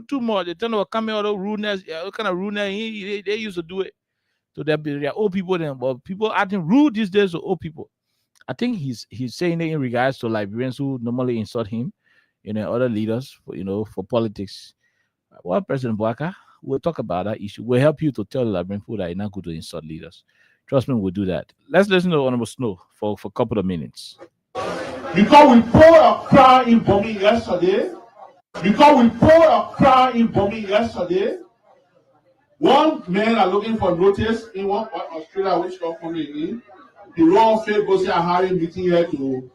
too much. They tend to come out of rudeness, what kind of rudeness they used to do it to their old people. Then, but people acting rude these days to old people. I think he's saying it in regards to Liberians who normally insult him, other leaders, for politics. Well, President Boaka, we'll talk about that issue. We'll help you to tell the Liberian people that it's not good to insult leaders. Trust me, we'll do that. Let's listen to Honorable Snow for a couple of minutes. Because we poured a cry in bombing yesterday. One man are looking for notice in one Australia, which company in. The Royal Faith Bossy are having meeting here to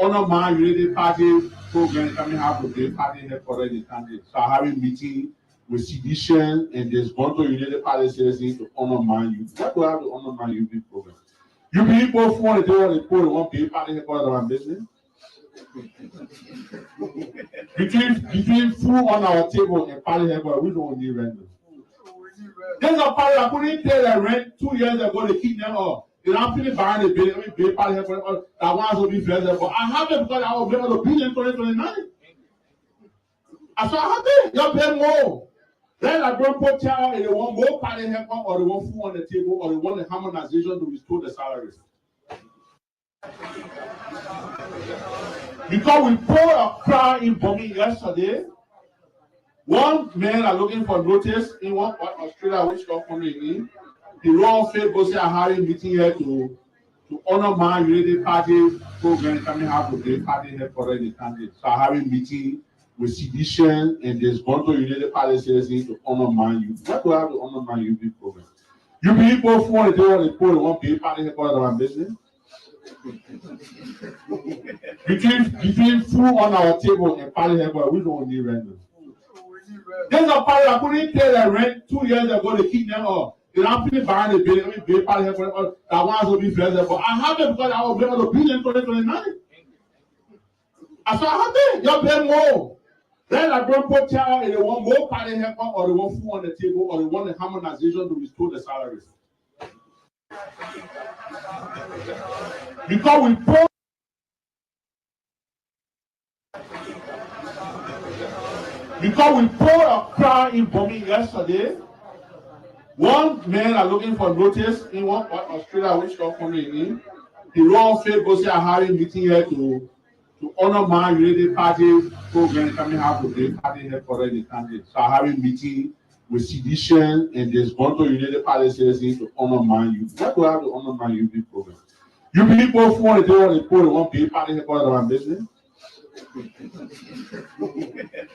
honor my Unity Party program coming out of the party headquarters in Canada. So having meeting with Sedition and there's going to Unity Party citizens to honor my youth. What do I have to honor my UP program? You people want to do what they call the one pay party headquarters around business. between food on our table and party headquarters, we don't need rent. There's a party that couldn't pay their rent 2 years ago, they keep them up. They don't finish buying the bill, pay party headquarters that wants to be flexible. I have it because I will be able to pay in 2029. So I have it, you'll pay more. Then I don't put child and they want more party headquarters or they want food on the table or they want the harmonization to restore the salaries. Because we poured a cry in bombing yesterday. One man are looking for notice in one Australia, which company in. The Royal Faith Bossy are having meeting here to honor my Unity Party program coming out of the party headquarters in Canada. So having meeting with Sedition and there's going to Unity Party citizens to honor my youth. What do I have to honor my UP program? You people want to do what they call the one pay party headquarters around business. between food on our table and party headquarters, we don't need rent. There's a party that couldn't pay their rent 2 years ago, they keep them up. They don't finish buying the bill, party headquarters that wants to be flexible. I have it because I will be able to pay in 2029. So I have it, you'll pay more. Then I don't put child and they want more party headquarters or they want food on the table or they want the harmonization to restore the salaries. Because we pour a cry in bombing yesterday. One man are looking for notice in one Australia, which company in. The Royal Faith Bossy are having meeting here to honor my Unity Party program coming out of the party headquarters in Canada. So having meeting with Sedition and there's going to Unity Party citizens to honor my youth. What do I have to honor my UP program? You people want to do what they call the one pay party headquarters around business.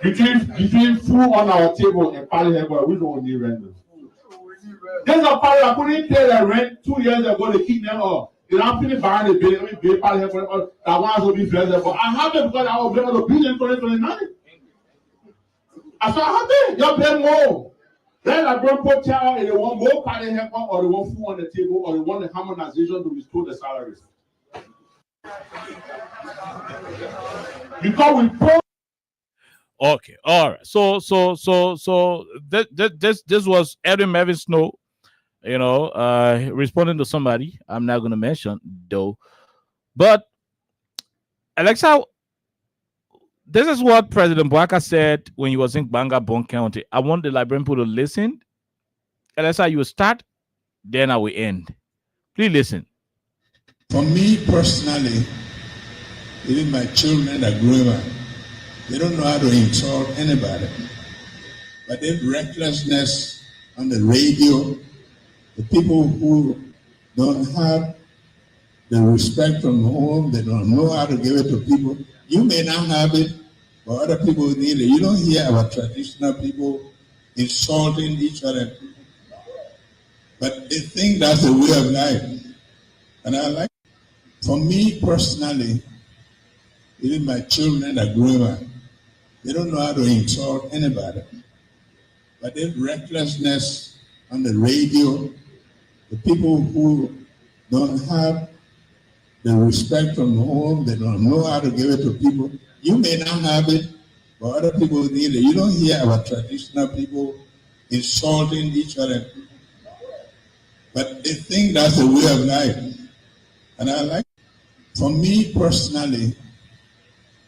between food on our table and party headquarters, we don't need rent. There's a party that couldn't pay their rent 2 years ago, they keep them up. They don't finish buying the bill, party headquarters that wants to be flexible. I have it because I will be able to pay in 2029. So I have it, you'll pay more. Then I don't put child and they want more party headquarters or they want food on the table or they want the harmonization to restore the salaries. Because we pour. Okay, all right. So this was Edwin Mervyn Snow, responding to somebody I'm not going to mention though. But Alexa, this is what President Boaka said when he was in Banga Bon County. I want the Liberian people to listen. Alexa, you will start, then I will end. Please listen. For me personally, even my children are growing up. They don't know how to insult anybody. But if recklessness on the radio, the people who don't have the respect from home, they don't know how to give it to people. You may not have it, but other people need it. You don't hear our traditional people insulting each other. But they think that's a way of life. And I like it. For me personally, even my children are growing up. They don't know how to insult anybody. But if recklessness on the radio, the people who don't have the respect from home, they don't know how to give it to people. You may not have it, but other people need it. You don't hear our traditional people insulting each other. But they think that's a way of life. And I like it. For me personally,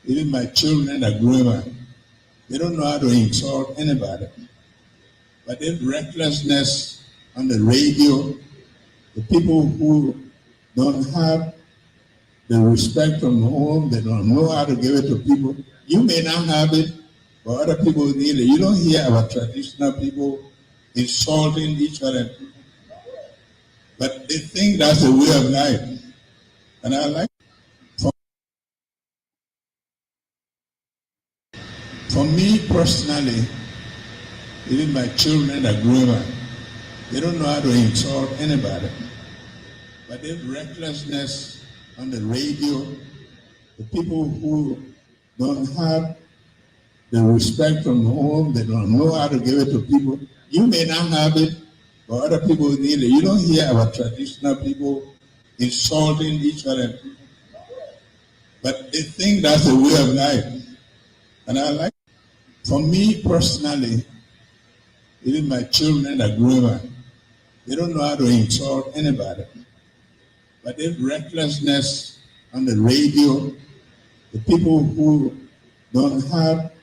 even my children are growing up. They don't know how to insult anybody. But this recklessness on the radio, the people who don't have the respect from home, they don't know how to give it to people. You may not have it, but other people need it. You don't hear our traditional people insulting each other, but they think that's a way of life. And I like, for me personally, even my children are growing up, they don't know how to insult anybody. But this recklessness on the radio, the people who don't have the respect from home, they don't know how to give it to people. You may not have it, but other people need it. You don't hear our traditional people insulting each other, but they think that's a way of life. And I like, for me personally, even my children are growing up, they don't know how to insult anybody. But this recklessness on the radio, the people who don't have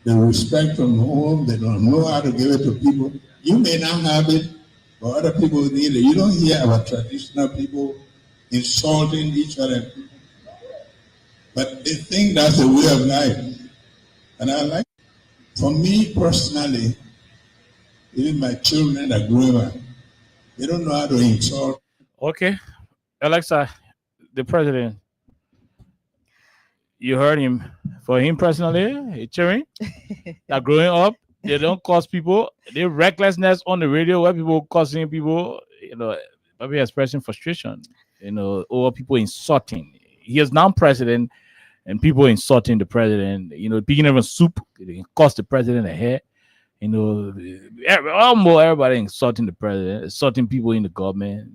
the respect from home, they don't know how to give it to people. You may not have it, but other people need it. You don't hear our traditional people insulting each other, but they think that's a way of life. And I like, for me personally, even my children are growing up, they don't know how to insult. Okay, Alexa, the president. You heard him. For him personally, cheering that growing up, they don't cause people. Their recklessness on the radio, where people causing people, maybe expressing frustration, or people insulting. He is now president, and people insulting the president. Picking even soup, they can cost the president a hair. Almost everybody insulting the president, insulting people in the government.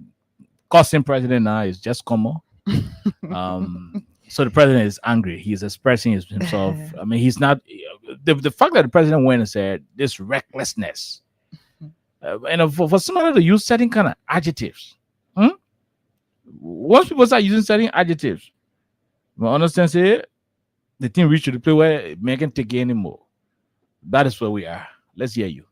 Costing president now is just common. So the president is angry. He's expressing himself. I mean, he's not. The fact that the president went and said this recklessness, and for somebody to use certain kind of adjectives, once people start using certain adjectives, I understand say the thing reached to the place where it can't take it anymore. That is where we are. Let's hear you.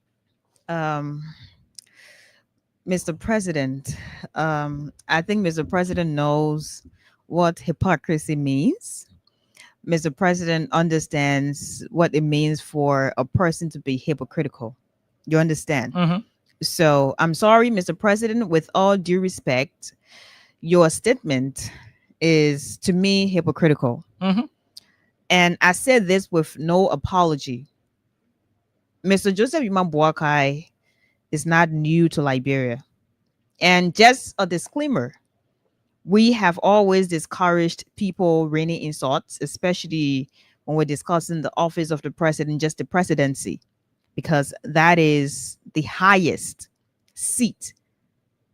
Mr. President, I think Mr. President knows what hypocrisy means. Mr. President understands what it means for a person to be hypocritical. You understand? Mhm. So I'm sorry, Mr. President, with all due respect, your statement is to me hypocritical. Mhm. And I said this with no apology. Mr. Joseph Yuma Boakai is not new to Liberia. And just a disclaimer, we have always discouraged people raining insults, especially when we're discussing the office of the president, just the presidency, because that is the highest seat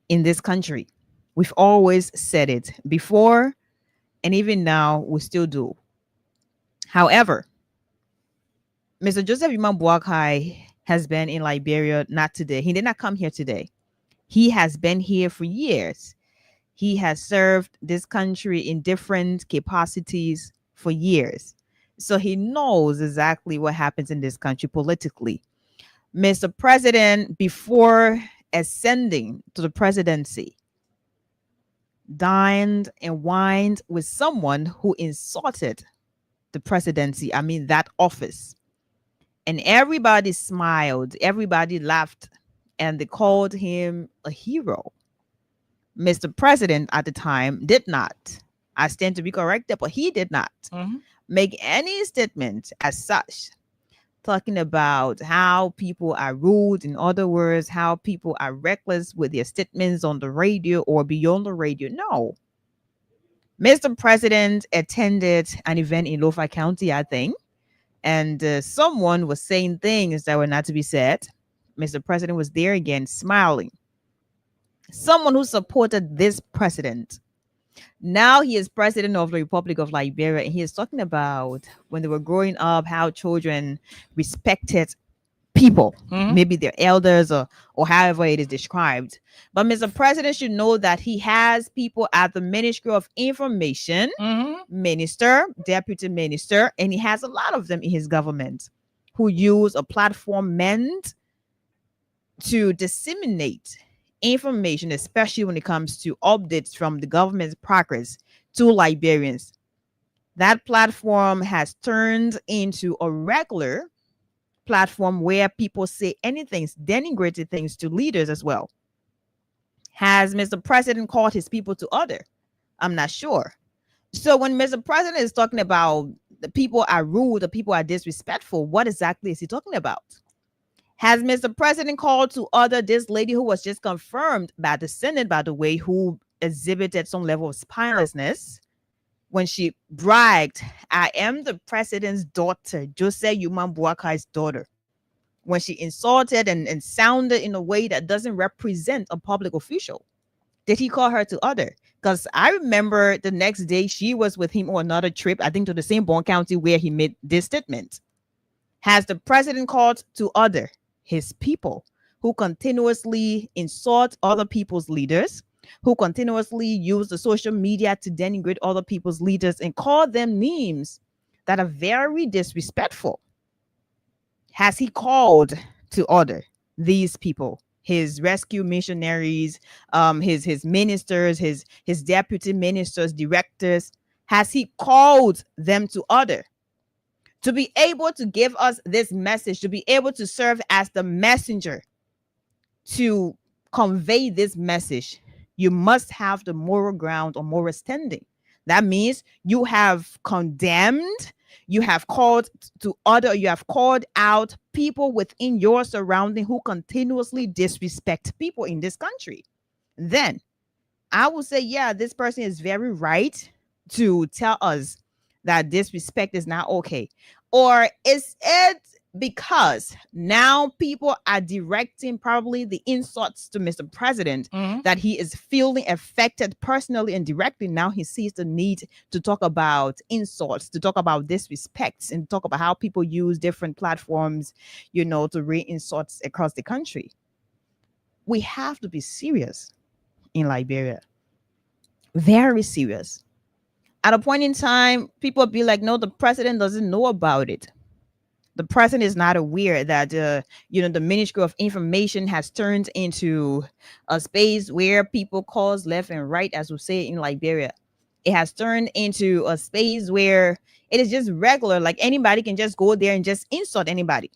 in this country. We've always said it before, and even now we still do. However, Mr. Joseph Yuma Boakai has been in Liberia not today. He did not come here today. He has been here for years. He has served this country in different capacities for years. So he knows exactly what happens in this country politically. Mr. President, before ascending to the presidency, dined and wined with someone who insulted the presidency, I mean that office. And everybody smiled, everybody laughed, and they called him a hero. Mr. President at the time did not, I stand to be corrected, but he did not make any statement as such, talking about how people are rude, in other words, how people are reckless with their statements on the radio or beyond the radio. No. Mr. President attended an event in Lofa County, I think, and someone was saying things that were not to be said. Mr. President was there again, smiling. Someone who supported this president. Now he is president of the Republic of Liberia, and he is talking about when they were growing up, how children respected people, maybe their elders or however it is described. But Mr. President should know that he has people at the Ministry of Information, minister, deputy minister, and he has a lot of them in his government. who use a platform meant to disseminate information, especially when it comes to updates from the government's progress to Liberians. That platform has turned into a regular platform where people say anything, denigrated things to leaders as well. Has Mr. President called his people to order? I'm not sure. So when Mr. President is talking about the people are rude, the people are disrespectful, what exactly is he talking about? Has Mr. President called to order this lady who was just confirmed by the Senate, by the way, who exhibited some level of spinelessness when she bragged, I am the president's daughter, Jose Yuman Buakai's daughter, when she insulted and sounded in a way that doesn't represent a public official? Did he call her to order? Because I remember the next day she was with him on another trip, I think to the same Bon County where he made this statement. Has the president called to order his people who continuously insult other people's leaders, who continuously use the social media to denigrate other people's leaders and call them names that are very disrespectful? Has he called to order these people, his rescue missionaries, his ministers, his deputy ministers, directors? Has he called them to order? To be able to give us this message, to be able to serve as the messenger to convey this message, you must have the moral ground or moral standing. That means you have condemned, you have called to order, you have called out people within your surrounding who continuously disrespect people in this country. Then I will say, yeah, this person is very right to tell us that disrespect is not okay. Or is it because now people are directing probably the insults to Mr. President that he is feeling affected personally and directly? Now he sees the need to talk about insults, to talk about disrespects, and talk about how people use different platforms, to rain insults across the country. We have to be serious in Liberia. Very serious. At a point in time, people be like, no, the president doesn't know about it. The president is not aware that, the Ministry of Information has turned into a space where people cause left and right, as we say in Liberia. It has turned into a space where it is just regular. Like anybody can just go there and just insult anybody.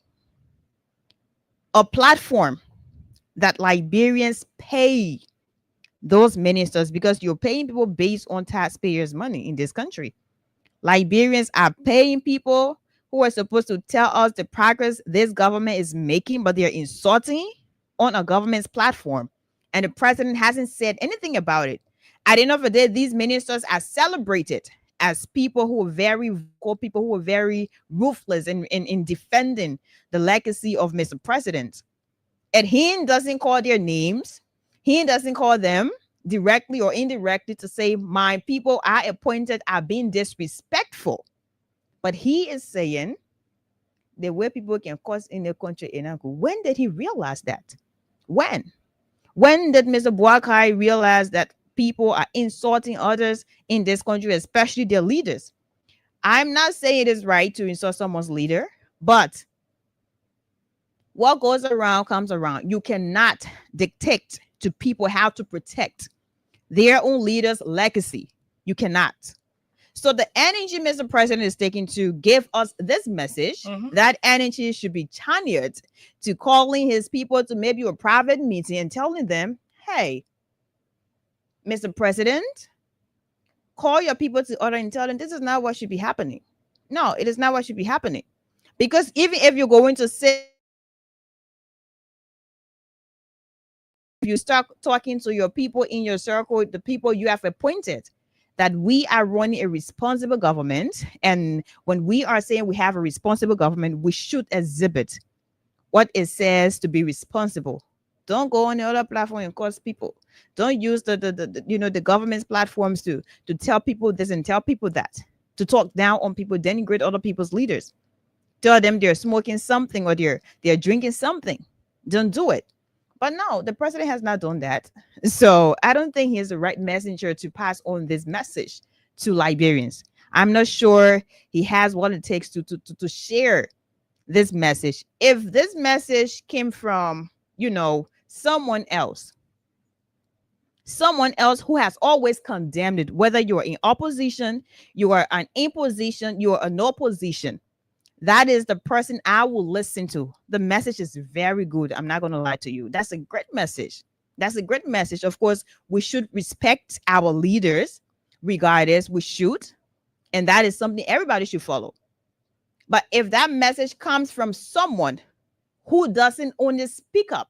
A platform that Liberians pay those ministers, because you're paying people based on taxpayers' money in this country. Liberians are paying people who are supposed to tell us the progress this government is making, but they're insulting on a government's platform. And the president hasn't said anything about it. At the end of the day, these ministers are celebrated as people who are very vocal, people who are very ruthless in defending the legacy of Mr. President. And he doesn't call their names. He doesn't call them directly or indirectly to say, my people I appointed are being disrespectful. But he is saying the way people can cause in the country. When did he realize that? When? When did Mr. Buakai realize that people are insulting others in this country, especially their leaders? I'm not saying it is right to insult someone's leader, but what goes around comes around. You cannot dictate to people how to protect their own leader's legacy. You cannot. So the energy Mr. President is taking to give us this message, that energy should be channeled to calling his people to maybe a private meeting and telling them, hey, Mr. President, call your people to order and tell them this is not what should be happening. No, it is not what should be happening. Because even if you're going to say, you start talking to your people in your circle, the people you have appointed, that we are running a responsible government. And when we are saying we have a responsible government, we should exhibit what it says to be responsible. Don't go on the other platform and cause people. Don't use the government's platforms to tell people this and tell people that, to talk down on people, denigrate other people's leaders, tell them they're smoking something or they're drinking something. Don't do it. But no, the president has not done that. So I don't think he is the right messenger to pass on this message to Liberians. I'm not sure he has what it takes to share this message. If this message came from, someone else who has always condemned it, whether you are in opposition, you are an imposition, you are an opposition, that is the person I will listen to. The message is very good. I'm not going to lie to you. That's a great message. That's a great message. Of course, we should respect our leaders, regardless. We should. And that is something everybody should follow. But if that message comes from someone who doesn't only speak up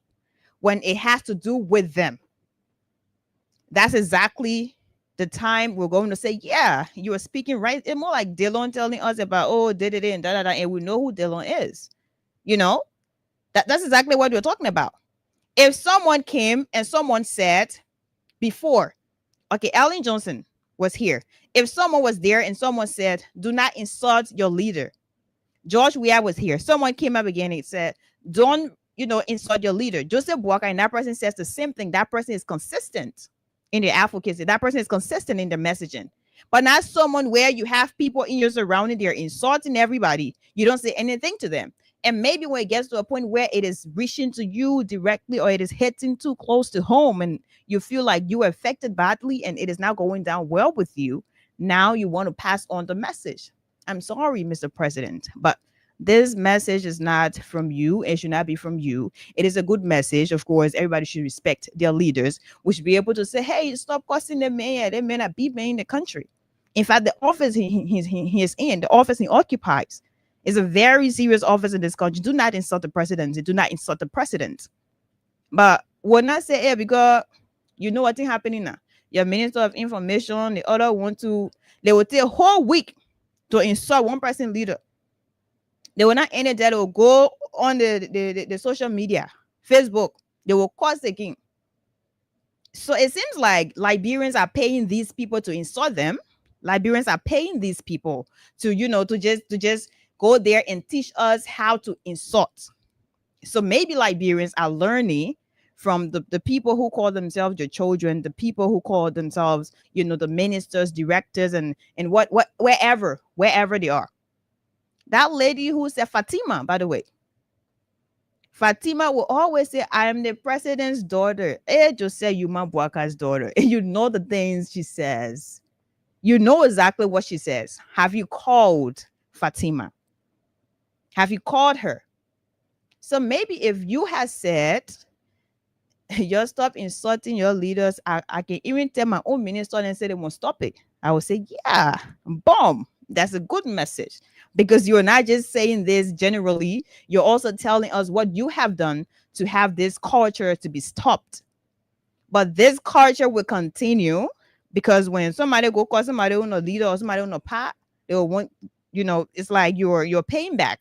when it has to do with them, that's exactly the time we're going to say, yeah, you are speaking right. It's more like Dillon telling us about, oh, did it and da da da, and we know who Dillon is. That's exactly what we're talking about. If someone came and someone said before, okay, Ellen Johnson was here. If someone was there and someone said, do not insult your leader. George Weah was here. Someone came up again and said, don't, insult your leader. Joseph Boakai, and that person says the same thing. That person is consistent in their advocacy. That person is consistent in their messaging. But not someone where you have people in your surrounding, they're insulting everybody. You don't say anything to them. And maybe when it gets to a point where it is reaching to you directly or it is hitting too close to home and you feel like you were affected badly and it is now going down well with you, now you want to pass on the message. I'm sorry, Mr. President, but this message is not from you. It should not be from you. It is a good message. Of course, everybody should respect their leaders. We should be able to say, hey, stop cussing the man. They may not be in the country. In fact, the office he is in, the office he occupies, is a very serious office in this country. Do not insult the president. Do not insult the president. But we'll not say, hey, because you know what's happening now. Your Minister of Information, the other they will take a whole week to insult one person leader. They will not end it there. They will go on the social media, Facebook. They will curse again. So it seems like Liberians are paying these people to insult them. Liberians are paying these people to, to just go there and teach us how to insult. So maybe Liberians are learning from the people who call themselves your children, the people who call themselves, the ministers, directors, and wherever they are. That lady who said Fatima, by the way, Fatima will always say, I am the president's daughter. Joseph Yuma Boakai's daughter. And you know the things she says. You know exactly what she says. Have you called Fatima? Have you called her? So maybe if you had said, just stop insulting your leaders, I can even tell my own minister and say they won't stop it. I will say, yeah, boom. That's a good message. Because you're not just saying this generally, you're also telling us what you have done to have this culture to be stopped. But this culture will continue because when somebody go call somebody on a leader or somebody on a pot, they will want, it's like you're paying back.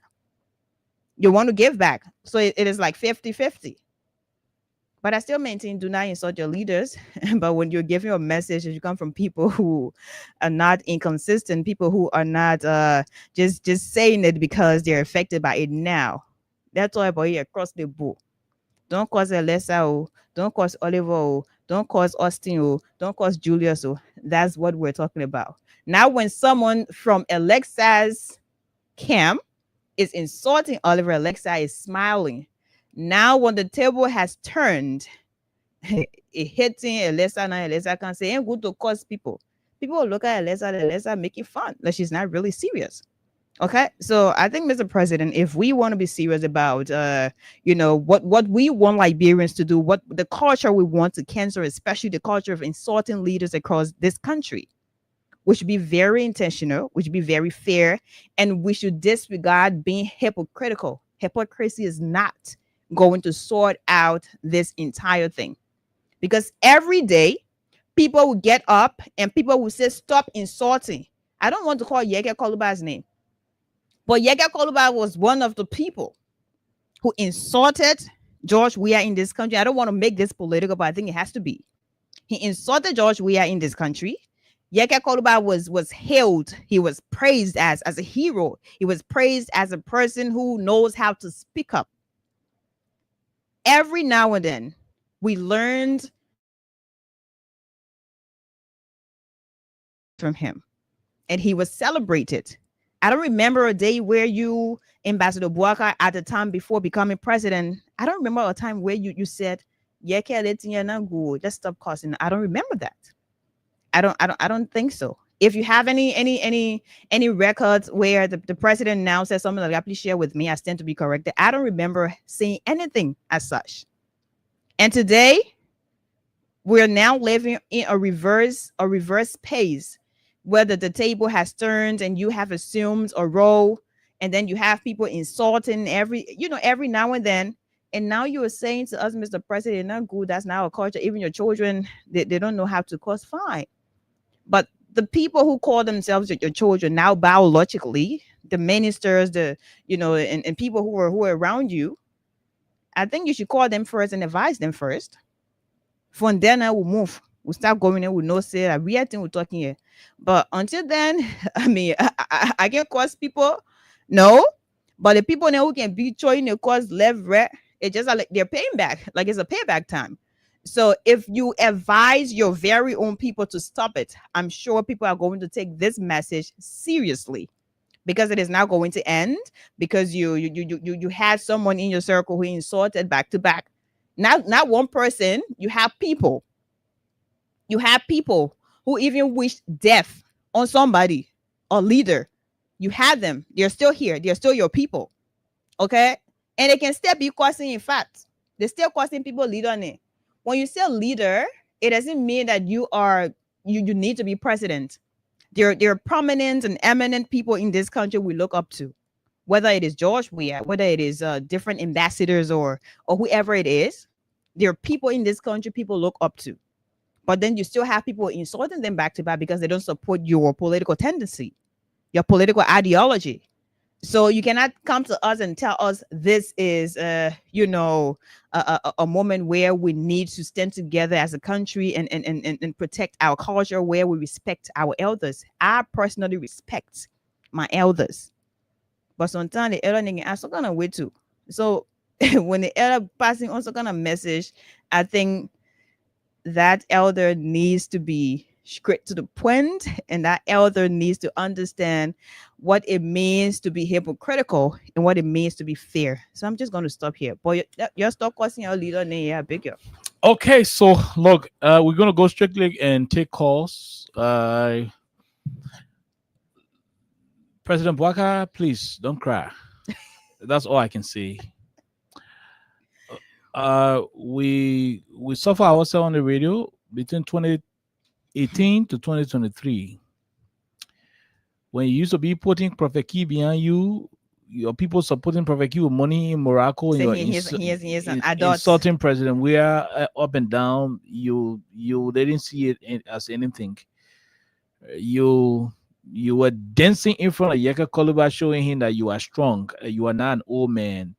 You want to give back. So it is like 50-50. But I still maintain, do not insult your leaders. But when you're giving a message, you come from people who are not inconsistent, people who are not just saying it because they're affected by it now. That's all about it across the board. Don't cause Alessa, don't cause Oliver, don't cause Austin, don't cause Julius. That's what we're talking about. Now, when someone from Alexa's camp is insulting Oliver, Alexa is smiling. Now, when the table has turned, it hitting Alexa, now Alexa can say, ain't good to cause people. People will look at Alexa making fun, like she's not really serious. Okay, so I think, Mr. President, if we want to be serious about, what we want Liberians to do, what the culture we want to cancel, especially the culture of insulting leaders across this country, we should be very intentional, we should be very fair, and we should disregard being hypocritical. Hypocrisy is not going to sort out this entire thing, because every day people will get up and people will say, stop insulting. I don't want to call Yege Koluba's name, but Yege Koluba was one of the people who insulted George Weah in this country. I don't want to make this political, but I think it has to be. He insulted George Weah in this country. Yege Koluba was hailed. He was praised as a hero. He was praised as a person who knows how to speak up. Every now and then, we learned from him, and he was celebrated I don't remember a day where you, Ambassador Buaka, at the time before becoming president, I don't remember a time where you said, yeah, let's stop causing. I don't remember that. I don't think so. If you have any records where the president now says something like, please share with me, I stand to be corrected. I don't remember seeing anything as such. And today we're now living in a reverse pace, whether the table has turned and you have assumed a role, and then you have people insulting every now and then. And now you are saying to us, Mr. President, not good. That's now a culture. Even your children, they don't know how to cause fine. But the people who call themselves your children now, biologically, the ministers, and people who are around you, I think you should call them first and advise them first. From then I will move. We'll start going and we'll know say that we are we're talking here. But until then, I mean, I can cause people, no. But the people now who can be trying to cause left, right, it's just like they're paying back, like it's a payback time. So if you advise your very own people to stop it, I'm sure people are going to take this message seriously, because it is now going to end, because you had someone in your circle who insulted back to back. Not one person, you have people. You have people who even wish death on somebody, a leader. You have them. They're still here. They're still your people. Okay? And they can still be causing, in fact, they're still causing people leader on it. When you say leader, it doesn't mean that you need to be president. There are prominent and eminent people in this country we look up to, whether it is George Weah, whether it is different ambassadors or whoever it is. There are people in this country people look up to. But then you still have people insulting them back to back because they don't support your political tendency, your political ideology. So you cannot come to us and tell us this is, a moment where we need to stand together as a country and protect our culture, where we respect our elders. I personally respect my elders. But sometimes the elder nigga also gonna wait too. So when the elder passing also gonna message, I think that elder needs to be straight to the point, and that elder needs to understand what it means to be hypocritical and what it means to be fair. So I'm just going to stop here. Boy, you're stop causing your leader name. Yeah, big girl. Okay, so look, we're gonna go strictly and take calls. President Buaka, please don't cry. That's all I can say. We suffer ourselves on the radio between 2018 to 2023. When you used to be putting Prophet Key behind you, your people supporting Prophet Key with money in Morocco, and he's an adult. Insulting President Weah up and down. You didn't see it as anything. You were dancing in front of Yeka Koluba, showing him that you are strong. You are not an old man.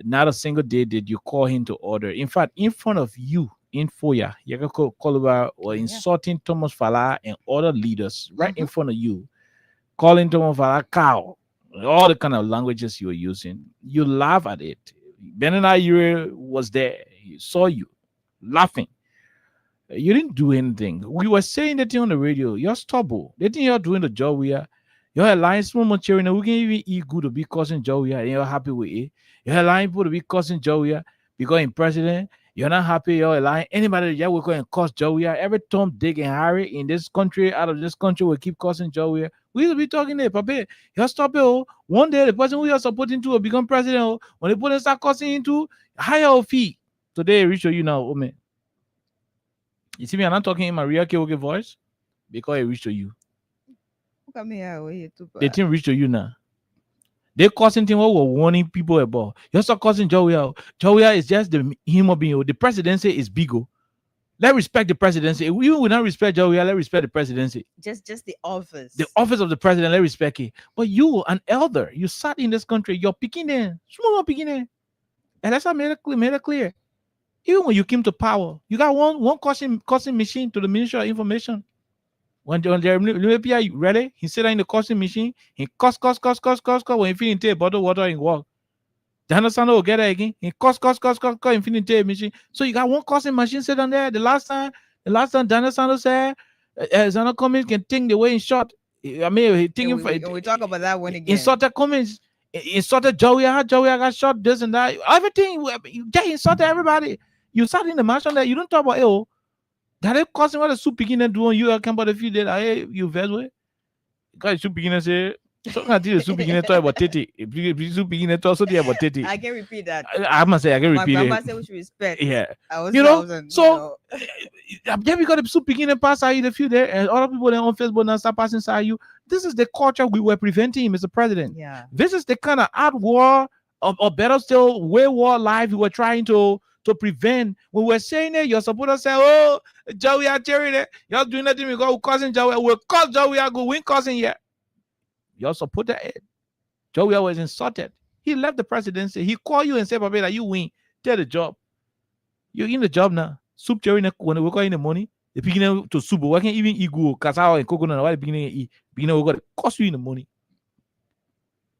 Not a single day did you call him to order. In fact, in front of you, in Foya, Yeka Koluba were insulting Thomas Fala and other leaders right in front of you, calling Thomas Fala cow, all the kind of languages you were using. You laugh at it. Benana Yure was there. He saw you laughing. You didn't do anything. We were saying that thing on the radio. You're stubborn. They think you're doing the job we are. You're allowing small material. We can even eat good to be causing Joe we are, and you're happy with it. You're allowing people to be causing Joe we are because in president, you're not happy. You're allowing anybody that we're going to cause Joe we are. Every Tom, Dick, and Harry in this country, out of this country, will keep causing Joe we are. We will be talking there, Papa. You're stopping. One day, the person who you're supporting to will become president. When they put and start causing into higher fee. Today, reach you now, man. You see me, I'm not talking in my real Kewoke voice because it reached to you. They didn't reach to you now. They're causing things what we're warning people about. You're still causing Joey. Joey is just the human being. The presidency is big. Let's respect the presidency. We will not respect Joey. Let's respect the presidency. Just the office. The office of the president, let's respect it. But you, an elder, you sat in this country, you're picking there. Small picking there. And that's how made it clear. Even when you came to power, you got one costing machine to the Ministry of Information. When they're ready, he sit in the costing machine, he cost. When he finish take a bottle of water and walk. The understand will get it again. He cost, and finish take a machine. So you got one costing machine sit on there. The last time Daniel Sanders said, Zano Cummings can think the way in short. I mean, And thinking we talk about that one again. insulted comments, insulted Joey. How Joey got shot, this and that. Everything. You just insulted everybody. You sat in the mansion that you don't talk about. Oh, that it causing what the soup beginning and doing. You come about a few days. Hey, you Vesway. Because soup beginning say. So I did the soup beginning talk about Titi. If soup beginning talk so about Titi. I can repeat that. I must say I can repeat My it. grandma said we should respect. Yeah. I was, You know, thousand, so then we got the soup beginning pass out in a few days, and other people then on Facebook now start passing inside you. This is the culture we were preventing, Mr. President. yeah. This is the kind of art war or better still, way war life we were trying to prevent. When we were saying it, you're supposed to say, oh, Joey are cheering it. You're doing nothing. We go causing Joey. We'll cause Joey. I go win causing yet. You're supposed to Joey was insulted. He left the presidency. He called you and said, Papa, that you win. Take the job. You're in the job now. Soup Jerry, when we got in the money, the beginning to soup, we can even eat go, cacao and coconut. Why the beginning we got to cost you in the money.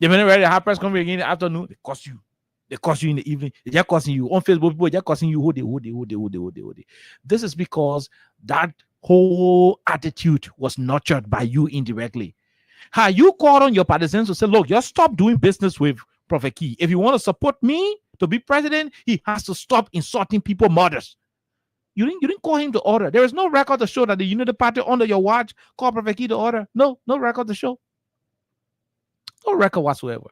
The minute ready, half press conference again in the afternoon, they cost you. They cost you in the evening. They're costing you on Facebook. People, they're costing you. Hold it. This is because that whole attitude was nurtured by you indirectly. How you called on your partisans to say, look, just stop doing business with Prophet Key. If you want to support me to be president, he has to stop insulting people, mothers. You didn't call him to order. There is no record to show that the Unity Party under your watch called Prophet Key to order. No record to show. No record whatsoever.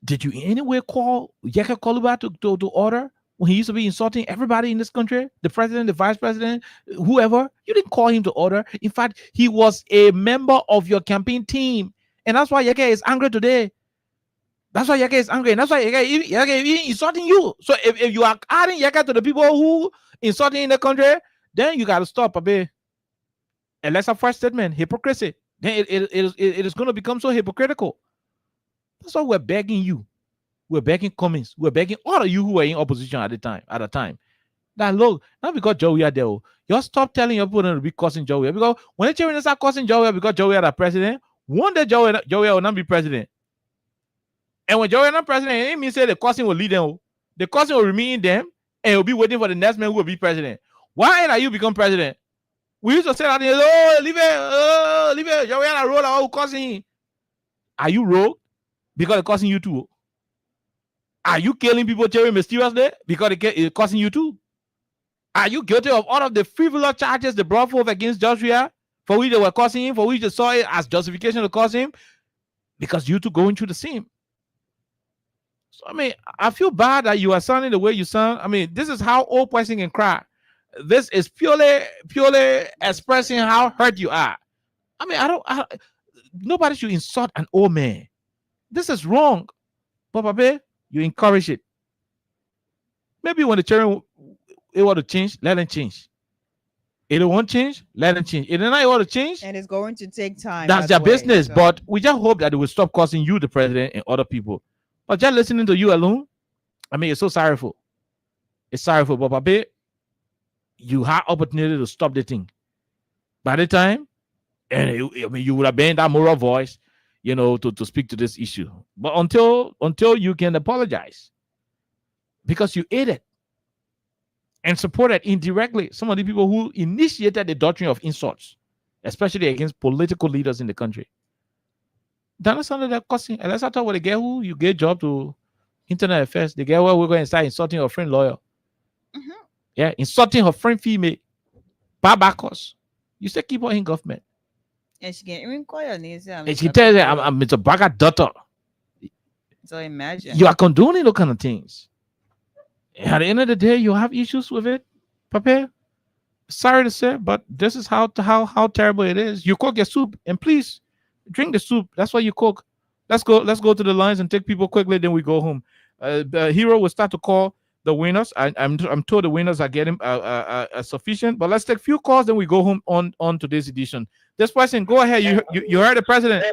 Did you in any way call Yeke Koluba to order when he used to be insulting everybody in this country? The president, the vice president, whoever? You didn't call him to order. In fact, he was a member of your campaign team. And that's why Yeke is angry today. That's why Yeke is angry. And that's why Yeke is insulting you. So if you are adding Yeke to the people who insulting in the country, then you got to stop a bit. And that's a first statement, hypocrisy. Then it is going to become so hypocritical. That's why we're begging you. We're begging Cummings. We're begging all of you who were in opposition at the time. That look, not because Joey are there. You stop telling your people to be cussing Joey. Because when the children start cussing Joey because Joey are the president, one day Joey will not be president. And when Joey is not president, it means the cussing will lead them. The cussing will remain in them and will be waiting for the next man who will be president. Why ain't you become president? We used to say that, leave it, Joey are roll out cussing. Are you rogue? Because they're causing you too. Are you killing people very mysteriously? Because it's causing you too. Are you guilty of all of the frivolous charges they brought forth against Joshua, for which they were causing him, for which they saw it as justification to cause him? Because you two going through the same. So I mean, I feel bad that you are sounding the way you sound. I mean, this is how old person can cry. This is purely expressing how hurt you are. I mean, nobody should insult an old man. This is wrong. But Papa, you encourage it. Maybe when the children want to change, let them change. If they won't change, let them change. If they're not want to change, and it's going to take time. That's their business. So. But we just hope that it will stop causing you, the president, and other people. But just listening to you alone, I mean, it's so sorrowful. It's sorrowful. But Papa, you had opportunity to stop the thing. By the time, and you would have been that moral voice, to speak to this issue. But until you can apologize, because you aided and supported indirectly some of the people who initiated the doctrine of insults, especially against political leaders in the country. That's under that cussing. And let's talk about the girl who you gave job to internet affairs. The girl where we're going to start insulting her friend lawyer. Mm-hmm. Yeah, insulting her friend female. Babacos. You still keep her in government. And she can even call your name. And she tells her, I'm Mr. Baga daughter. So imagine. You are condoning those kind of things. And at the end of the day, you have issues with it, Papa. Sorry to say, but this is how terrible it is. You cook your soup, and please drink the soup. That's what you cook. Let's go to the lines and take people quickly, then we go home. The Hero will start to call the winners. I'm told the winners are getting sufficient, but let's take a few calls, then we go home on today's edition. This person, go ahead. You heard the president.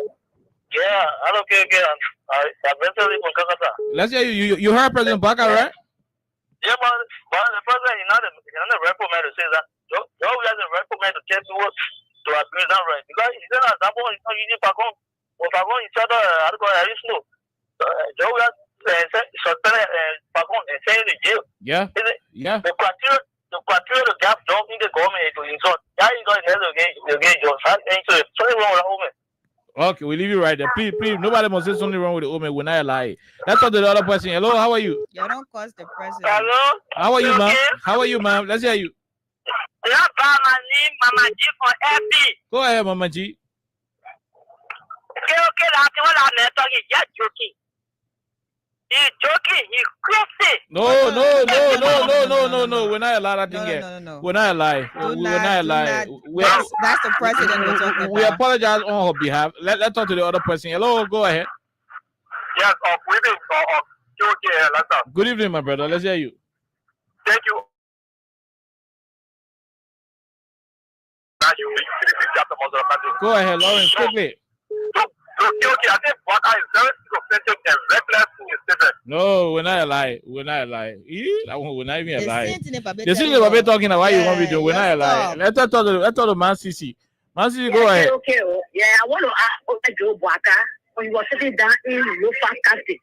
Yeah, I don't care again. Let's hear you. You heard President Baga, right? Yeah, but the president is not a recommend to say that. Joe doesn't recommend to tell people to agree that right. Because he said that Zabo is not using Pacon. Or Pacon is other, I don't know, I used to know. Joe has suspended Pacon and sent him to jail. Yeah. Yeah. The criteria to gap down in the government to insult. That is not again Joe. So wrong with the old man. Okay, we leave you right there. Please, nobody must say something wrong with the woman. We're not lying. Let's talk to the other person. Hello, how are you? You don't cause the president. Hello? How are you, ma'am? Okay? How are you, ma'am? Let's hear you. Yeah, by my name, Mama G for FB. Go ahead, Mama G. Okay, that's what I'm talking. Just joking. He's joking. He's crazy. No. We're not allowed that thing here. No. We're not lying. We're not lying. That's the president we're talking about. We apologize on her behalf. Let's talk to the other person. Hello, go ahead. Yes, let's go. Good evening, my brother. Let's hear you. Thank you. Go ahead, Lawrence, quickly. Okay, I think Waka is very authentic and reckless in his statement. No, we're not lying. We're not lying. We're not even lying. The same thing about talking about why you want me to do. We're not lying. Let's talk to Man CC. Man CC, go ahead. Okay. Yeah, I want to ask Joe Waka when you were sitting down in Lofa Castle.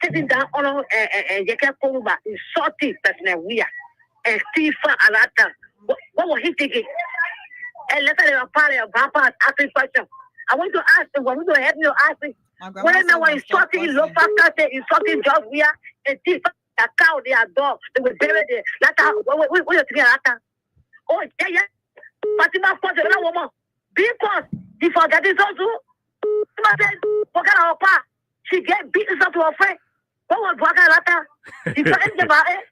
Sitting down on Jeka Koruba, insulting person we are. And Stephen Alata. What was he thinking? And let's say a party of Papa asking questions. I want to ask them, want to help me ask them. When I was insulting Lofa Castle, insulting George Weah, and Stephen, a cow, they are dog, they were buried there. What are you thinking, Alata? Oh, yeah. Fatima for the woman. Because he forgot this also. Forgot her pa. She get beaten up to her friend. What was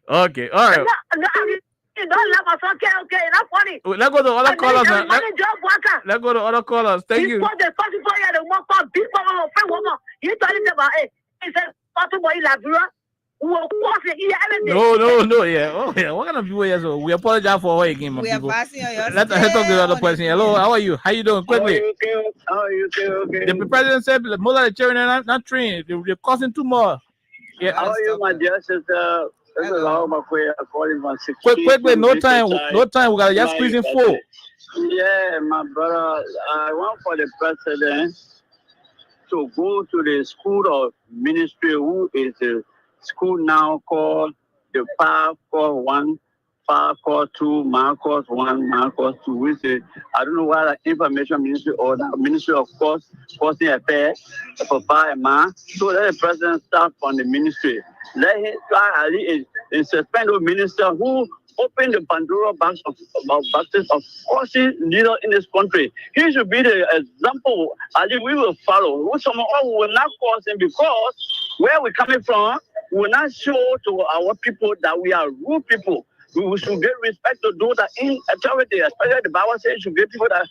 Okay, all right. You don't laugh at okay, not funny. Let's go to other callers. Let's go to other callers. Thank you. The first the one called big her friend woman. You told him about it. He said, Fatima Labura. No. Yeah. Oh, yeah. What kind of people here? So we apologize for her again, my people. Let's talk to the other person. Hello, how are you? How you doing? Quickly. How are you? Okay. The president said most of the children are not trained. They're causing too much. Yeah. How are you, my dear sister? This is how my calling my 16. Quickly, no time. We gotta just squeeze in 4. Yeah, my brother. I want for the president to go to the school of ministry, who is the school now called the Parkour 1, Parkour 2, Marcos 1, Marcos 2, which is, I don't know why the information ministry or the ministry of Forcing Affairs for man. So let the president start from the ministry. Let him try and suspend the minister who opened the Pandora box of forcing leaders in this country. He should be the example. Ali, we will follow. Someone will not cause him because where we're coming from, we will not show to our people that we are rude people. We should give respect to those that in authority, especially the Bible says you should give people that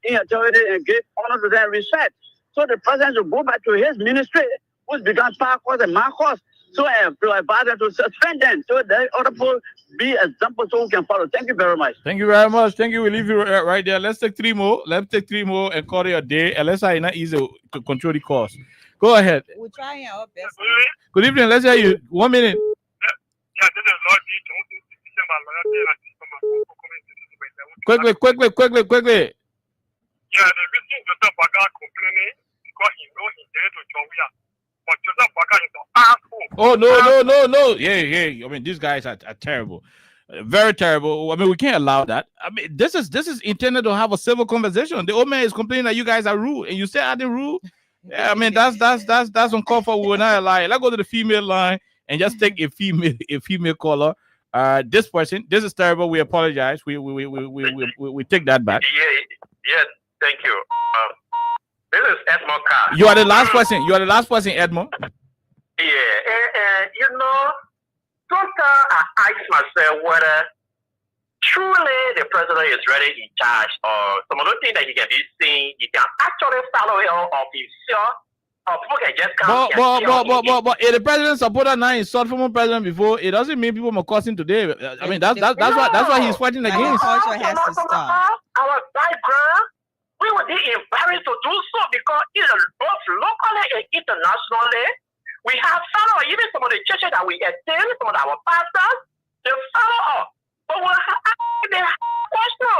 in authority and give honor to them respect. So the president should go back to his ministry, which began Parkour and Marcos. So I have to advise them to suspend them so that other people be examples so we can follow. Thank you very much. Thank you very much. Thank you. We'll leave you right there. Let's take 3 more. Let's take 3 more and call it a day. Unless I not easy to control the cost. Go ahead. We're trying our best. Good evening. Let's hear you. 1 minute. Yeah, this is Lord Quickly. Yeah, the reason Joseph Waka complaining because he knows he's there to John Weah. But Joseph Waka is an asshole. Oh, no. Yeah. I mean, these guys are terrible. Very terrible. I mean, we can't allow that. I mean, this is intended to have a civil conversation. The old man is complaining that you guys are rude, and you say I didn't rude. Yeah, I mean, that's uncalled for. We will not lie. Let's go to the female line and just take a female caller. This person, this is terrible. We apologize. We take that back. Yeah. Thank you. This is Edmond Carr. You are the last person, Edmond. Yeah. Sometimes I ask myself whether truly the president is really in charge, or some of the things that he can be seen, he can actually follow it of himself. People can just come. But if the president supported now insult former president before, it doesn't mean people are cursing today. I mean, that's what he's fighting against. Culture has to stop. Our background, we would be embarrassed to do so because both locally and internationally, we have followed even some of the churches that we attend, some of our pastors, they follow us. But we have question.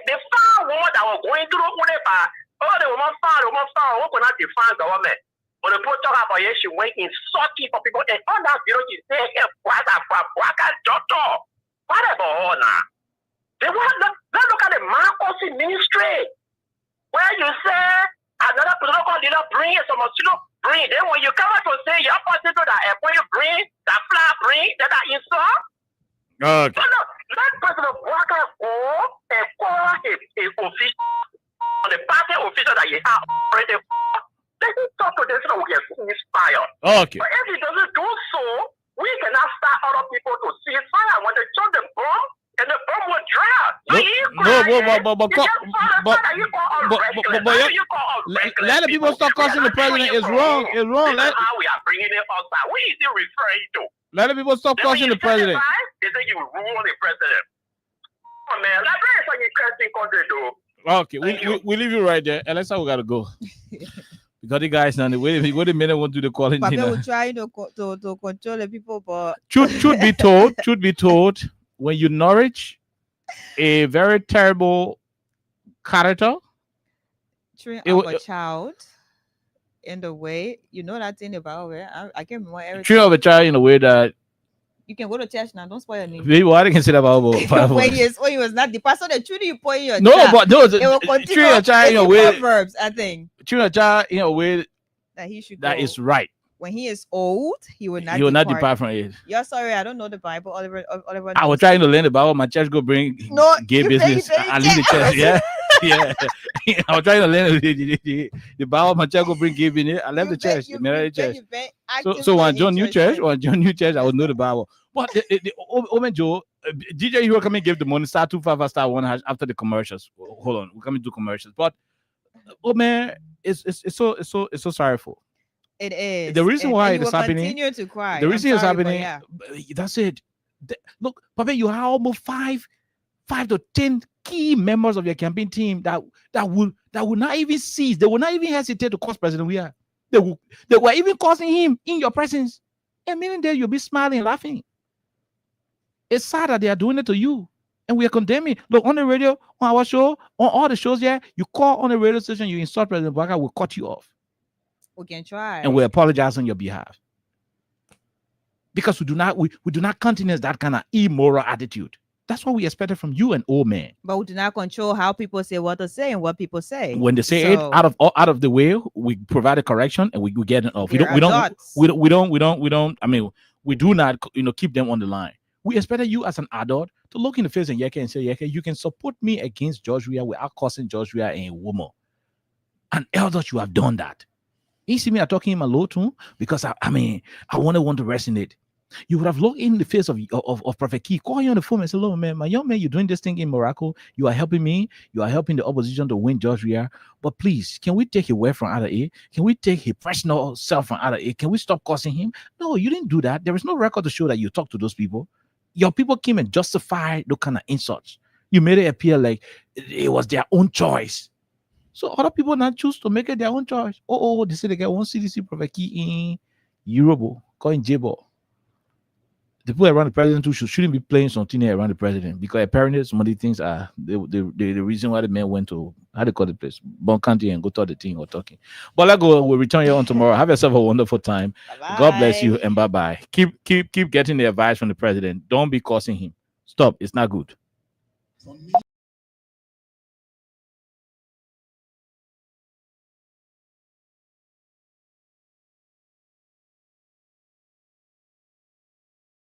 They found one that was going through whatever. Oh, the woman found, who could not define government. But the people talk about it, she went insulting for people. And on that video, she said, hey, whatever all now. Let's look at the Marcos ministry. Where you say another political leader bring some bring. Then when you come out to say your person to that when you bring that flag bring that insult. Okay. So no, let President Walker go and call a official on the party official that you have already. Let him talk to them so we can see his fire. Okay. But if he doesn't do so, we cannot start other people to see his fire. When they throw the bomb, and the bomb will drop. Let the people stop cursing the president. It's wrong. It's wrong. This is how we are bringing it outside. What is he referring to? Let the people stop cursing the president. They say you rule the president. Oh man, that is like a cursing country, though. Okay, we leave you right there. Alexa, we gotta go. Because the guys now, wait a minute, want to do the calling. Papa will try to control the people, but should be told, when you nourish a very terrible character, train up a child in the way, you know that thing about where I can't remember everything. Train up a child in a way that you can go to church now. Don't spoil your name. Maybe what I can say about when he was not the pastor, the truly you point your no, child. but no, It will continue. train a child in a way. Proverbs, I think. Train a child in a way that he should. That go. is right. When he is old, he will not. He will not depart from it. You're sorry, I don't know the Bible. Oliver I was trying to learn the Bible. My church go bring gay business. I leave the church. Yeah, yeah. I was trying to learn the Bible. My church go bring gay business. I left the church. The church. So when I join new church, I would know the Bible. But the Omen Joe, DJ Hero come and give the money star 255 star 1 after the commercials. Hold on, we're coming to commercials. But man, it's so sorrowful. It is. The reason why it is happening. Continue to cry. The reason it's happening. Yeah. That's it. Look, Papa, you have almost 5 to 10 key members of your campaign team that will not even cease. They will not even hesitate to cause President we are. They were even causing him in your presence. And meaning that you'll be smiling and laughing. It's sad that they are doing it to you. And we are condemning. Look, on the radio, on our show, on all the shows here, you call on the radio station, you insult President Baka, we'll cut you off. We can try. And we apologize on your behalf. Because we do not countenance that kind of immoral attitude. That's what we expected from you, an old man. But we do not control how people say what to say and what people say. When they say it out of the way, we provide a correction and we get it off. We don't. I mean, we do not, keep them on the line. We expected you as an adult to look in the face and say, you can support me against George Weah without causing George Weah a woman. And elders, you have done that. You see me talking in my low tone because I want to resonate. You would have looked in the face of Prophet Key, call you on the phone and say, "Look, man, my young man, you're doing this thing in Morocco. You are helping me. You are helping the opposition to win George Weah. But please, can we take away from Ada A? Can we take his personal self from Ada A? Can we stop causing him?" No, you didn't do that. There is no record to show that you talked to those people. Your people came and justified those kind of insults. You made it appear like it was their own choice. So other people not choose to make it their own choice. They say they get one CDC Prophet Key in Europe, calling J-Ball. The people around the president too shouldn't be playing something around the president because apparently some of the things are the reason why the man went to how they call the place Bon County and go to the thing or talking. But let's go. We'll return here on tomorrow. Have yourself a wonderful time. Bye-bye. God bless you and bye. Keep getting the advice from the president. Don't be causing him. Stop. It's not good.